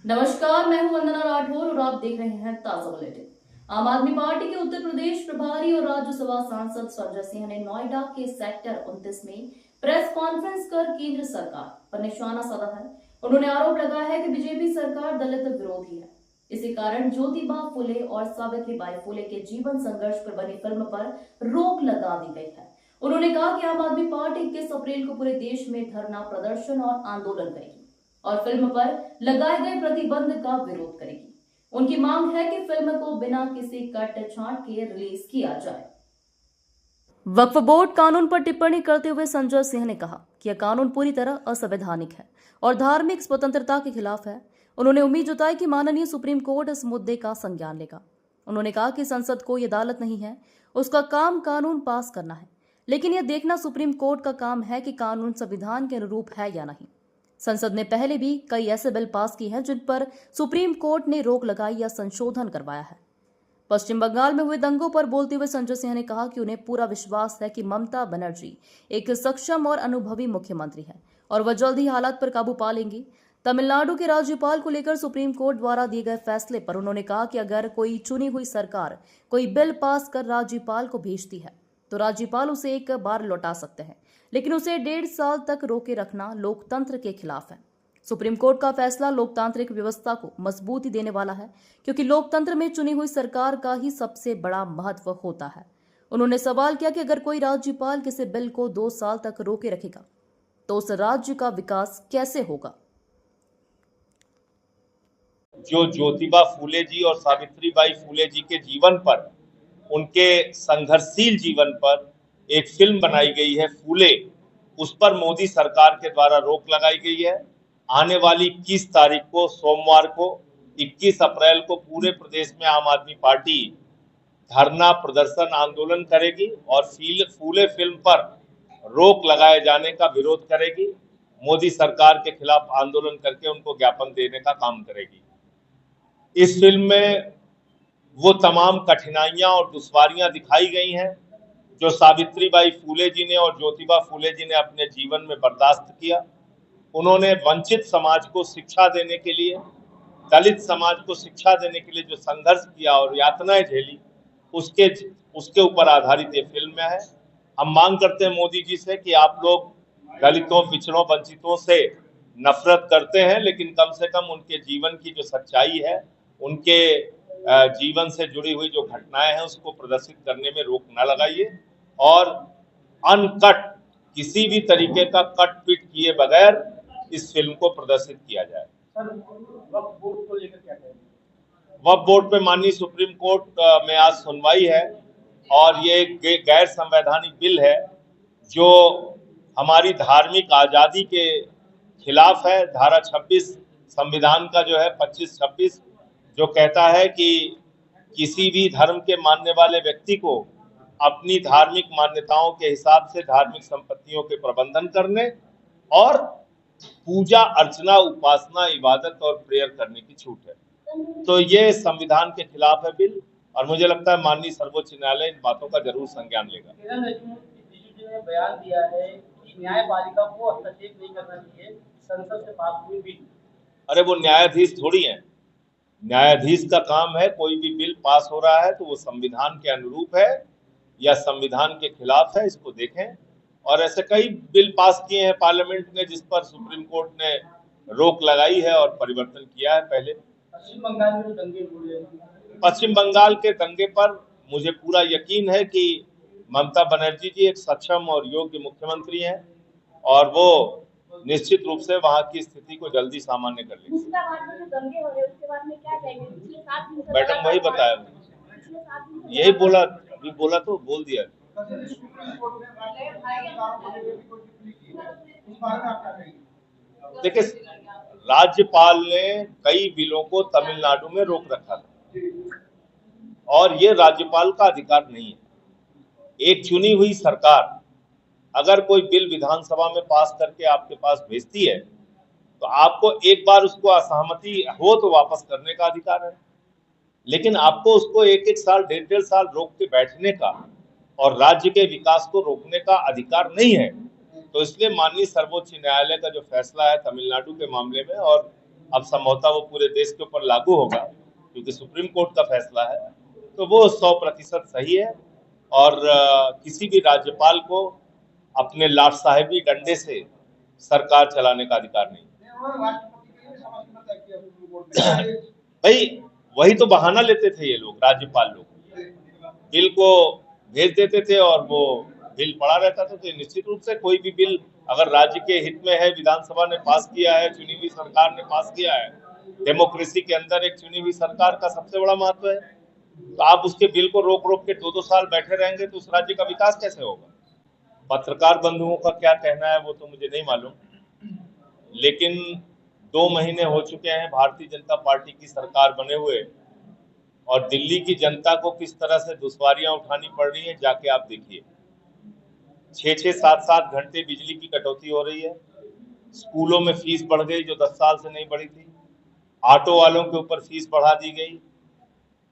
नमस्कार, मैं हूं वंदना राठौर और आप देख रहे हैं ताजा बुलेटिन। आम आदमी पार्टी के उत्तर प्रदेश प्रभारी और राज्यसभा सांसद संजय सिंह ने नोएडा के सेक्टर 29 में प्रेस कॉन्फ्रेंस कर केंद्र सरकार पर निशाना साधा है। उन्होंने आरोप लगाया है कि बीजेपी सरकार दलित विरोधी है। इसी कारण ज्योतिबा फुले और सावित्रीबाई फुले के जीवन संघर्ष पर बनी फिल्म पर रोक लगा दी गई है। उन्होंने कहा कि आम आदमी पार्टी 21 अप्रैल को पूरे देश में धरना प्रदर्शन और आंदोलन करेगी और फिल्म पर लगाए गए प्रतिबंध का विरोध करेगी। उनकी मांग है कि फिल्म को बिना किसी कट छांट के रिलीज किया जाए। वक्फ बोर्ड कानून पर टिप्पणी करते हुए संजय सिंह ने कहा कि यह कानून पूरी तरह असंवैधानिक है और धार्मिक स्वतंत्रता के खिलाफ है। उन्होंने उम्मीद जताई कि माननीय सुप्रीम कोर्ट इस मुद्दे का संज्ञान लेगा। उन्होंने कहा कि संसद कोई अदालत नहीं है, उसका काम कानून पास करना है, लेकिन यह देखना सुप्रीम कोर्ट का काम है कि कानून संविधान के अनुरूप है या नहीं। संसद ने पहले भी कई ऐसे बिल पास किए हैं जिन पर सुप्रीम कोर्ट ने रोक लगाई या संशोधन करवाया है। पश्चिम बंगाल में हुए दंगों पर बोलते हुए संजय सिंह ने कहा कि उन्हें पूरा विश्वास है कि ममता बनर्जी एक सक्षम और अनुभवी मुख्यमंत्री है और वह जल्द ही हालात पर काबू पा लेंगी। तमिलनाडु के राज्यपाल को लेकर सुप्रीम कोर्ट द्वारा दिए गए फैसले पर उन्होंने कहा कि अगर कोई चुनी हुई सरकार कोई बिल पास कर राज्यपाल को भेजती है तो राज्यपाल उसे एक बार लौटा सकते हैं, लेकिन उसे 1.5 साल तक रोके रखना लोकतंत्र के खिलाफ है। सुप्रीम कोर्ट का फैसला लोकतांत्रिक व्यवस्था को मजबूती देने वाला है, क्योंकि लोकतंत्र में चुनी हुई सरकार का ही सबसे बड़ा महत्व होता है। उन्होंने सवाल किया कि अगर कोई राज्यपाल किसी बिल को 2 साल तक रोके रखेगा तो उस राज्य का विकास कैसे होगा। जो ज्योतिबा फूले जी और सावित्रीबाई फूले जी के जीवन पर, उनके संघर्षशील जीवन पर एक फिल्म बनाई गई है फूले, उस पर मोदी सरकार के द्वारा रोक लगाई गई है। आने वाली 21 तारीख को सोमवार को 21 अप्रैल को पूरे प्रदेश में आम आदमी पार्टी धरना प्रदर्शन आंदोलन करेगी और फूले फिल्म पर रोक लगाए जाने का विरोध करेगी। मोदी सरकार के खिलाफ आंदोलन करके उनको ज्ञापन देने का काम करेगी। इस फिल्म में वो तमाम कठिनाइयां और दुश्वारियां दिखाई गई हैं जो सावित्रीबाई फूले जी ने और ज्योतिबा फूले जी ने अपने जीवन में बर्दाश्त किया। उन्होंने वंचित समाज को शिक्षा देने के लिए, दलित समाज को शिक्षा देने के लिए जो संघर्ष किया और यातनाएं झेली, उसके ऊपर आधारित ये फिल्म है। हम मांग करते हैं मोदी जी से कि आप लोग दलितों, पिछड़ों, वंचितों से नफरत करते हैं, लेकिन कम से कम उनके जीवन की जो सच्चाई है, उनके जीवन से जुड़ी हुई जो घटनाएं हैं उसको प्रदर्शित करने में रोक न लगाइए और अनकट किसी भी तरीके का कट पीट किए बगैर इस फिल्म को प्रदर्शित किया जाए। वक्फ बोर्ड को लेकर क्या कहेंगे? वक्फ बोर्ड पे माननीय सुप्रीम कोर्ट में आज सुनवाई है और ये गैर संवैधानिक बिल है जो हमारी धार्मिक आजादी के खिलाफ है। धारा 26 संविधान का जो है 25-26 जो कहता है कि किसी भी धर्म के मानने वाले व्यक्ति को अपनी धार्मिक मान्यताओं के हिसाब से धार्मिक संपत्तियों के प्रबंधन करने और पूजा अर्चना, उपासना, इबादत और प्रेयर करने की छूट है। तो ये संविधान के खिलाफ है बिल और मुझे लगता है माननीय सर्वोच्च न्यायालय इन बातों का जरूर संज्ञान लेगा। ने बयान दिया है कि न्यायपालिका को हस्तक्षेप नहीं करना चाहिए संसद से पास हुई बिल। अरे वो न्यायाधीश थोड़ी है, न्यायाधीश का काम है कोई भी बिल पास हो रहा है तो वो संविधान के अनुरूप है या संविधान के खिलाफ है, इसको देखें। और ऐसे कई बिल पास किए हैं पार्लियामेंट ने जिस पर सुप्रीम कोर्ट ने रोक लगाई है और परिवर्तन किया है। पहले पश्चिम बंगाल में दंगे हुए, पश्चिम बंगाल के दंगे पर मुझे पूरा यकीन है कि ममता बनर्जी जी एक सक्षम और योग्य मुख्यमंत्री हैं और वो निश्चित रूप से वहां की स्थिति को जल्दी सामान्य कर लेंगे। मैडम वही बताया, यही बोला, अभी बोला तो बोल दिया। देखिए, राज्यपाल ने कई बिलों को तमिलनाडु में रोक रखा था और ये राज्यपाल का अधिकार नहीं है। एक चुनी हुई सरकार अगर कोई बिल विधानसभा में पास करके आपके पास भेजती है तो आपको एक बार उसको असहमति हो तो वापस करने का अधिकार है, लेकिन आपको उसको 1-1 साल, 1.5 साल रोक के बैठने का और राज्य के विकास को रोकने का अधिकार नहीं है। तो इसलिए माननीय सर्वोच्च न्यायालय का जो फैसला है तमिलनाडु के मामले में और अब संभवतः वो पूरे देश के ऊपर लागू होगा क्योंकि सुप्रीम कोर्ट का फैसला है, तो वो 100% सही है। और किसी भी राज्यपाल को अपने लाट साहेबी डंडे से सरकार चलाने का अधिकार नहीं। भाई वही तो बहाना लेते थे ये लोग, राज्यपाल लोग बिल को भेज देते थे और वो बिल पड़ा रहता था। तो निश्चित रूप से कोई भी बिल अगर राज्य के हित में है, विधानसभा ने पास किया है, चुनी हुई सरकार ने पास किया है, डेमोक्रेसी के अंदर एक चुनी हुई सरकार का सबसे बड़ा महत्व है, तो आप उसके बिल को रोक रोक के 2-2 साल बैठे रहेंगे तो उस राज्य का विकास कैसे होगा। पत्रकार बंधुओं का क्या कहना है वो तो मुझे नहीं मालूम, लेकिन 2 महीने हो चुके हैं भारतीय जनता पार्टी की सरकार बने हुए, और दिल्ली की जनता को किस तरह से दुश्वारियां उठानी पड़ रही हैं जाके आप देखिए। 6-6, 7-7 घंटे बिजली की कटौती हो रही है, स्कूलों में फीस बढ़ गई जो 10 साल से नहीं बढ़ी थी, ऑटो वालों के ऊपर फीस बढ़ा दी गई,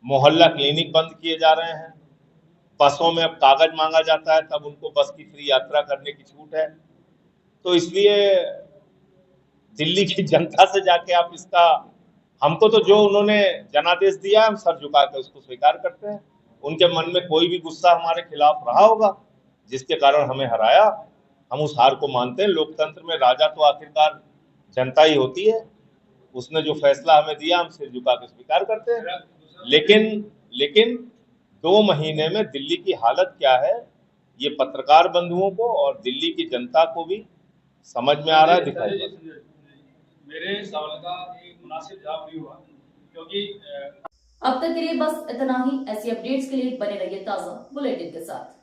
मोहल्ला क्लिनिक बंद किए जा रहे हैं, बसों में अब कागज मांगा जाता है तब उनको बस की फ्री यात्रा करने की छूट है। तो इसलिए दिल्ली की जनता से जाके आप इसका, हमको तो जो उन्होंने जनादेश दिया हम सर झुका के उसको स्वीकार करते हैं। उनके मन में कोई भी गुस्सा हमारे खिलाफ रहा होगा जिसके कारण हमें हराया, हम उस हार को मानते हैं। लोकतंत्र में राजा तो आखिरकार जनता ही होती है, उसने जो फैसला हमें दिया हम सिर झुका के स्वीकार करते हैं। लेकिन 2 महीने में दिल्ली की हालत क्या है ये पत्रकार बंधुओं को और दिल्ली की जनता को भी समझ में आ रहा है, दिखाई दे रहा है। मेरे सवाल का एक मुनासिब जवाब नहीं हुआ क्योंकि अब तक के लिए बस इतना ही। ऐसी अपडेट्स के लिए बने रहिए ताजा बुलेटिन के साथ।